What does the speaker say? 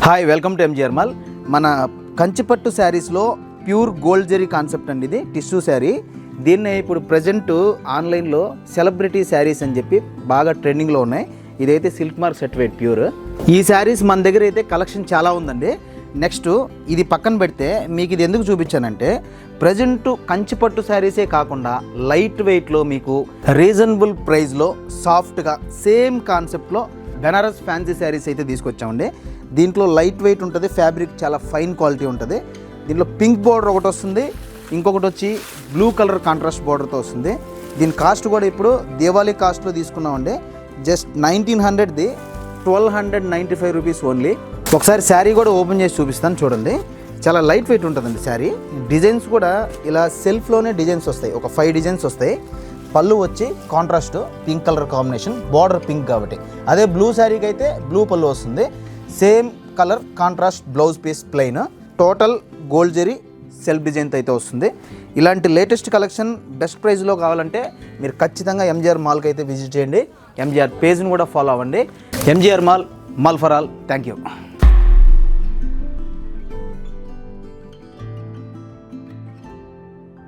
Hi, welcome to MGR mall. మన కంచిపట్టు శారీస్లో pure gold zari concept అండి. ఇది టిష్యూ శారీ. దీన్నే ఇప్పుడు ప్రజెంట్ ఆన్లైన్లో సెలబ్రిటీ శారీస్ అని చెప్పి బాగా ట్రెండింగ్లో ఉన్నాయి. ఇదైతే సిల్క్ మార్క్ సర్టిఫైడ్ ప్యూర్. ఈ శారీస్ మన దగ్గర అయితే కలెక్షన్ చాలా ఉందండి. నెక్స్ట్ ఇది పక్కన పెడితే మీకు ఇది ఎందుకు చూపించానంటే, ప్రజెంట్ కంచిపట్టు శారీసే కాకుండా లైట్ వెయిట్లో మీకు రీజనబుల్ ప్రైస్లో సాఫ్ట్గా సేమ్ కాన్సెప్ట్లో బెనారస్ ఫ్యాన్సీ శారీస్ అయితే తీసుకొచ్చామండి. దీంట్లో లైట్ వెయిట్ ఉంటుంది, ఫ్యాబ్రిక్ చాలా ఫైన్ క్వాలిటీ ఉంటుంది. దీంట్లో పింక్ బోర్డర్ ఒకటి వస్తుంది, ఇంకొకటి వచ్చి బ్లూ కలర్ కాంట్రాస్ట్ బోర్డర్తో వస్తుంది. దీని కాస్ట్ కూడా ఇప్పుడు దివాళీ కాస్ట్లో తీసుకున్నామండి. జస్ట్ 1900ది 1295 రూపీస్ ఓన్లీ. ఒకసారి శారీ కూడా ఓపెన్ చేసి చూపిస్తాను, చూడండి. చాలా లైట్ వెయిట్ ఉంటుందండి శారీ. డిజైన్స్ కూడా ఇలా సెల్ఫ్లోనే డిజైన్స్ వస్తాయి, ఒక 5 డిజైన్స్ వస్తాయి. పళ్ళు వచ్చి contrast pink colour combination, border pink కాబట్టి. అదే బ్లూ శారీకి అయితే బ్లూ పళ్ళు వస్తుంది, same colour contrast blouse piece plain. Total gold zari self డిజైన్తో అయితే వస్తుంది. ఇలాంటి లేటెస్ట్ కలెక్షన్ బెస్ట్ ప్రైస్లో కావాలంటే మీరు ఖచ్చితంగా ఎంజీఆర్ మాల్కి అయితే విజిట్ చేయండి. ఎంజీఆర్ పేజ్ని కూడా ఫాలో అవ్వండి. MGR mall, mall for all. Thank you.